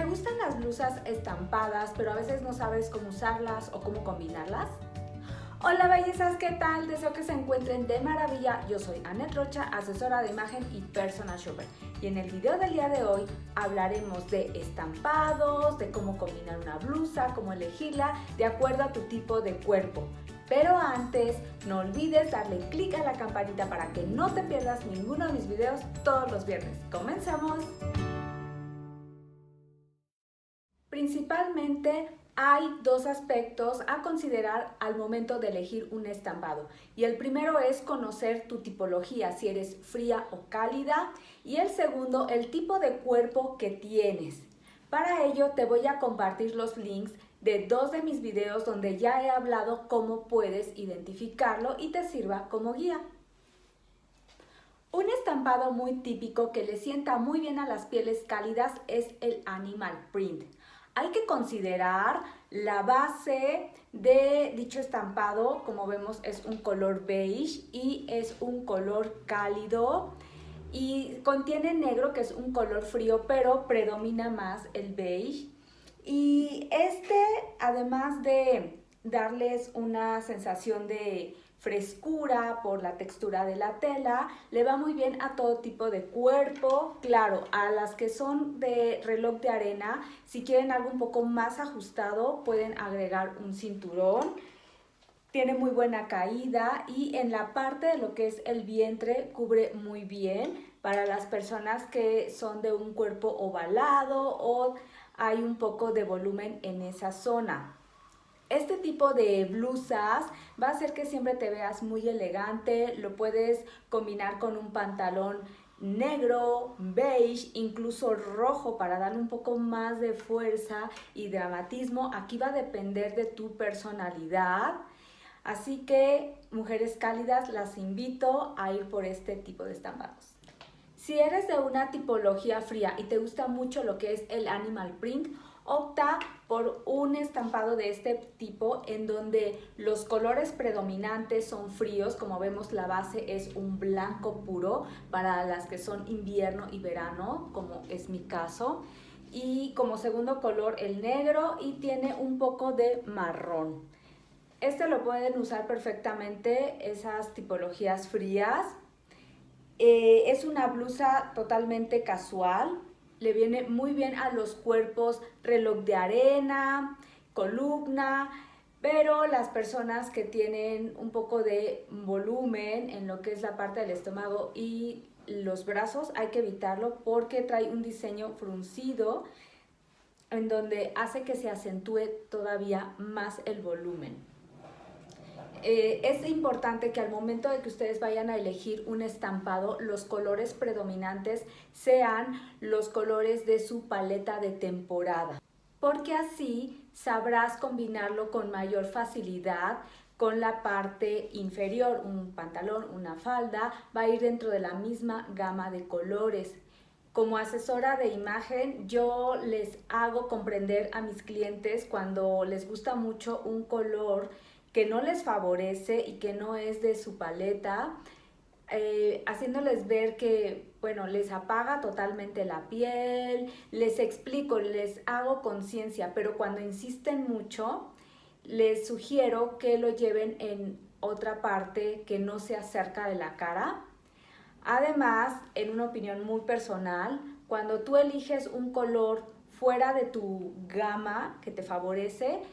gustan las blusas estampadas, pero a veces no sabes cómo usarlas o cómo combinarlas? Hola bellezas, ¿qué tal? Deseo que se encuentren de maravilla. Yo soy Annette Rocha, asesora de imagen y personal shopper. Y en el video del día de hoy hablaremos de estampados, de cómo combinar una blusa, cómo elegirla de acuerdo a tu tipo de cuerpo. Pero antes, no olvides darle clic a la campanita para que no te pierdas ninguno de mis videos todos los viernes. ¡Comenzamos! Principalmente hay dos aspectos a considerar al momento de elegir un estampado. Y el primero es conocer tu tipología, si eres fría o cálida. Y el segundo, el tipo de cuerpo que tienes. Para ello te voy a compartir los links de dos de mis videos donde ya he hablado cómo puedes identificarlo y te sirva como guía. Un estampado muy típico que le sienta muy bien a las pieles cálidas es el animal print. Hay que considerar la base de dicho estampado, como vemos es un color beige y es un color cálido y contiene negro, que es un color frío, pero predomina más el beige. Y además de darles una sensación de frescura por la textura de la tela, le va muy bien a todo tipo de cuerpo. Claro, a las que son de reloj de arena, si quieren algo un poco más ajustado, pueden agregar un cinturón. Tiene muy buena caída y en la parte de lo que es el vientre cubre muy bien para las personas que son de un cuerpo ovalado o hay un poco de volumen en esa zona. Este tipo de blusas va a hacer que siempre te veas muy elegante, lo puedes combinar con un pantalón negro, beige, incluso rojo para darle un poco más de fuerza y dramatismo. Aquí va a depender de tu personalidad. Así que, mujeres cálidas, las invito a ir por este tipo de estampados. Si eres de una tipología fría y te gusta mucho lo que es el animal print, opta por un estampado de este tipo en donde los colores predominantes son fríos. Como vemos, la base es un blanco puro para las que son invierno y verano, como es mi caso. Y como segundo color el negro y tiene un poco de marrón. Lo pueden usar perfectamente esas tipologías frías. Es una blusa totalmente casual, le viene muy bien a los cuerpos reloj de arena, columna, pero las personas que tienen un poco de volumen en lo que es la parte del estómago y los brazos hay que evitarlo porque trae un diseño fruncido en donde hace que se acentúe todavía más el volumen. Es importante que al momento de que ustedes vayan a elegir un estampado, los colores predominantes sean los colores de su paleta de temporada, porque así sabrás combinarlo con mayor facilidad con la parte inferior. Un pantalón, una falda, va a ir dentro de la misma gama de colores. Como asesora de imagen, yo les hago comprender a mis clientes cuando les gusta mucho un color que no les favorece y que no es de su paleta, haciéndoles ver que, bueno, les apaga totalmente la piel, les explico, les hago conciencia, pero cuando insisten mucho, les sugiero que lo lleven en otra parte que no sea cerca de la cara. Además, en una opinión muy personal, cuando tú eliges un color fuera de tu gama que te favorece,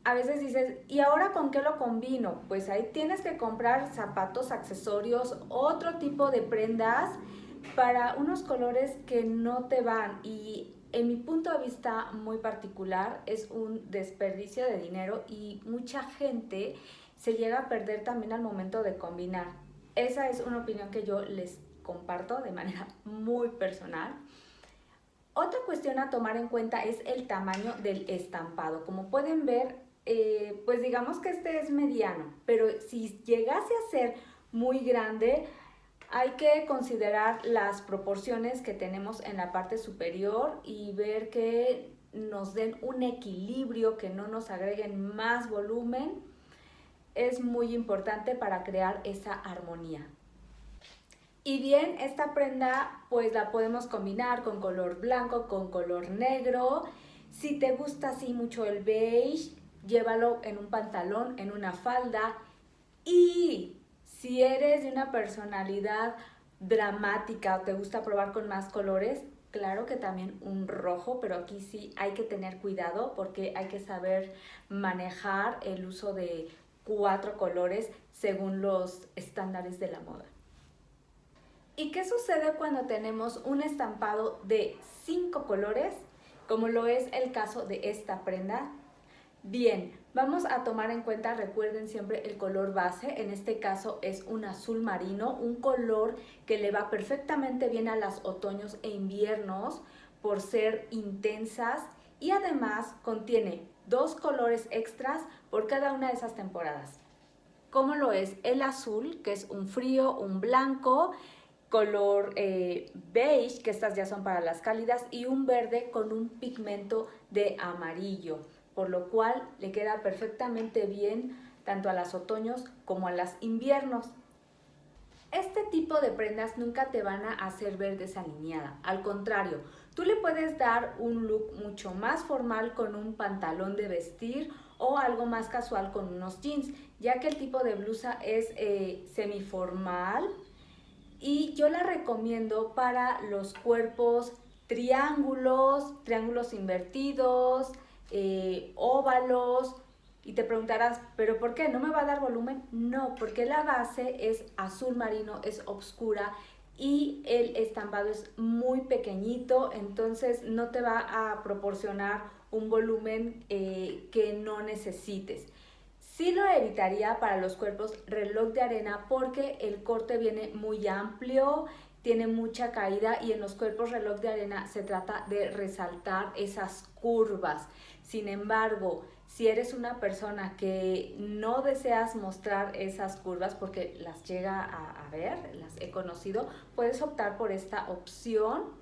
a veces dices, ¿y ahora con qué lo combino? Pues ahí tienes que comprar zapatos, accesorios, otro tipo de prendas para unos colores que no te van. Y en mi punto de vista muy particular es un desperdicio de dinero y mucha gente se llega a perder también al momento de combinar. Esa es una opinión que yo les comparto de manera muy personal. Otra cuestión a tomar en cuenta es el tamaño del estampado. Como pueden ver, pues digamos que este es mediano, pero si llegase a ser muy grande, hay que considerar las proporciones que tenemos en la parte superior y ver que nos den un equilibrio, que no nos agreguen más volumen. Es muy importante para crear esa armonía. Y bien, esta prenda pues la podemos combinar con color blanco, con color negro. Si te gusta así mucho el beige, llévalo en un pantalón, en una falda. Y si eres de una personalidad dramática o te gusta probar con más colores, claro que también un rojo, pero aquí sí hay que tener cuidado porque hay que saber manejar el uso de 4 colores según los estándares de la moda. ¿Y qué sucede cuando tenemos un estampado de 5 colores, como lo es el caso de esta prenda? Bien, vamos a tomar en cuenta, recuerden siempre el color base, en este caso es un azul marino, un color que le va perfectamente bien a los otoños e inviernos por ser intensas y además contiene 2 colores extras por cada una de esas temporadas. Como lo es el azul, que es un frío, un blanco, color beige, que estas ya son para las cálidas, y un verde con un pigmento de amarillo, por lo cual le queda perfectamente bien tanto a los otoños como a los inviernos. Este tipo de prendas nunca te van a hacer ver desalineada, al contrario, tú le puedes dar un look mucho más formal con un pantalón de vestir o algo más casual con unos jeans, ya que el tipo de blusa es semiformal y yo la recomiendo para los cuerpos triángulos invertidos, óvalos. Y te preguntarás, ¿pero por qué? ¿No me va a dar volumen? No, porque la base es azul marino, es oscura y el estampado es muy pequeñito, entonces no te va a proporcionar un volumen que no necesites. Sí lo evitaría para los cuerpos reloj de arena porque el corte viene muy amplio, tiene mucha caída y en los cuerpos reloj de arena se trata de resaltar esas curvas. Sin embargo, si eres una persona que no deseas mostrar esas curvas porque las llega a ver, las he conocido, puedes optar por esta opción.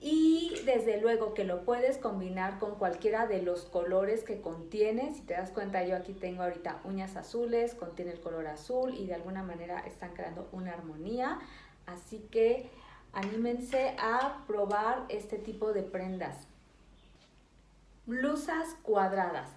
Y desde luego que lo puedes combinar con cualquiera de los colores que contiene. Si te das cuenta, yo aquí tengo ahorita uñas azules, contiene el color azul y de alguna manera están creando una armonía. Así que anímense a probar este tipo de prendas. Blusas cuadradas.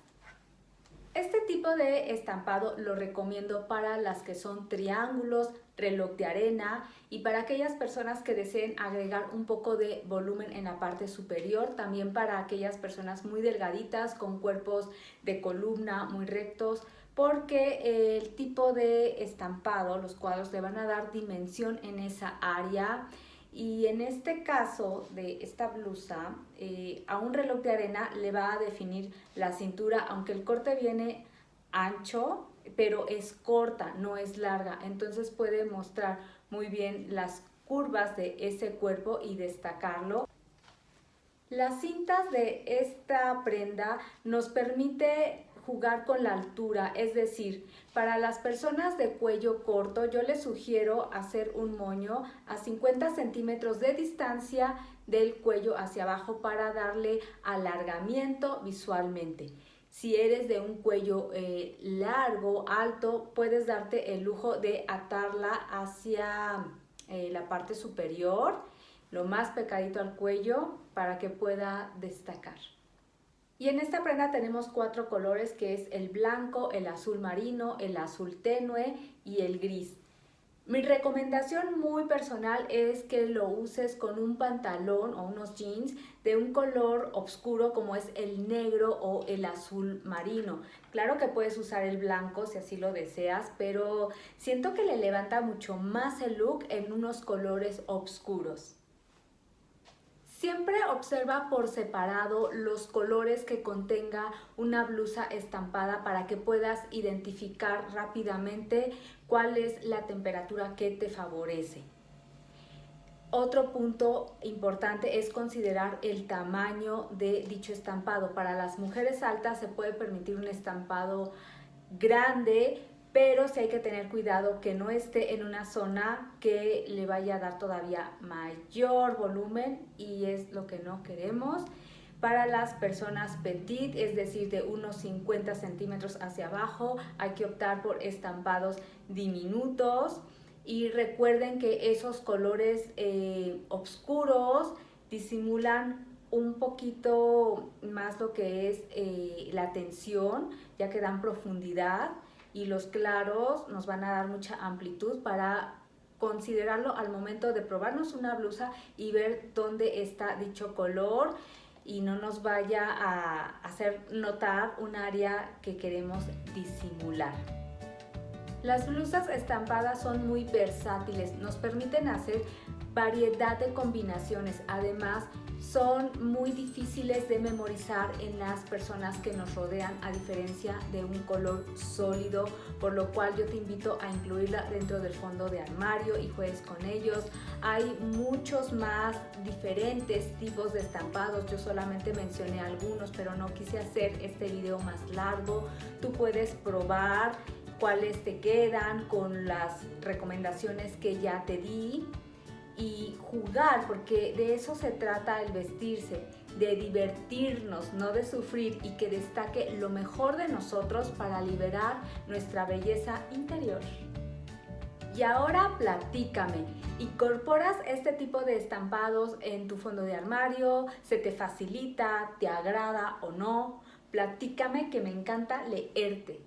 Este tipo de estampado lo recomiendo para las que son triángulos, reloj de arena y para aquellas personas que deseen agregar un poco de volumen en la parte superior, también para aquellas personas muy delgaditas con cuerpos de columna muy rectos, porque el tipo de estampado, los cuadros le van a dar dimensión en esa área. Y en este caso de esta blusa, a un reloj de arena le va a definir la cintura, aunque el corte viene ancho, pero es corta, no es larga. Entonces puede mostrar muy bien las curvas de ese cuerpo y destacarlo. Las cintas de esta prenda nos permite jugar con la altura, es decir, para las personas de cuello corto yo les sugiero hacer un moño a 50 centímetros de distancia del cuello hacia abajo para darle alargamiento visualmente. Si eres de un cuello largo, alto, puedes darte el lujo de atarla hacia la parte superior, lo más pegadito al cuello para que pueda destacar. Y en esta prenda tenemos 4 colores que es el blanco, el azul marino, el azul tenue y el gris. Mi recomendación muy personal es que lo uses con un pantalón o unos jeans de un color oscuro como es el negro o el azul marino. Claro que puedes usar el blanco si así lo deseas, pero siento que le levanta mucho más el look en unos colores oscuros. Siempre observa por separado los colores que contenga una blusa estampada para que puedas identificar rápidamente cuál es la temperatura que te favorece. Otro punto importante es considerar el tamaño de dicho estampado. Para las mujeres altas se puede permitir un estampado grande, pero sí hay que tener cuidado que no esté en una zona que le vaya a dar todavía mayor volumen y es lo que no queremos. Para las personas petit, es decir, de unos 50 centímetros hacia abajo, hay que optar por estampados diminutos. y recuerden que esos colores oscuros disimulan un poquito más lo que es la tensión, ya que dan profundidad, y los claros nos van a dar mucha amplitud para considerarlo al momento de probarnos una blusa y ver dónde está dicho color y no nos vaya a hacer notar un área que queremos disimular. Las blusas estampadas son muy versátiles, nos permiten hacer variedad de combinaciones, además son muy difíciles de memorizar en las personas que nos rodean, a diferencia de un color sólido, por lo cual yo te invito a incluirla dentro del fondo de armario y juegues con ellos. Hay muchos más diferentes tipos de estampados, yo solamente mencioné algunos, pero no quise hacer este video más largo. Tú puedes probar cuáles te quedan con las recomendaciones que ya te di y jugar, porque de eso se trata el vestirse, de divertirnos, no de sufrir, y que destaque lo mejor de nosotros para liberar nuestra belleza interior. Y ahora platícame, ¿incorporas este tipo de estampados en tu fondo de armario? ¿Se te facilita? ¿Te agrada o no? Platícame, que me encanta leerte.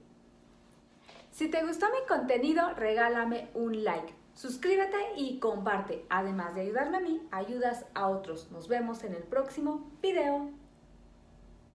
Si te gustó mi contenido, regálame un like. Suscríbete y comparte. Además de ayudarme a mí, ayudas a otros. Nos vemos en el próximo video.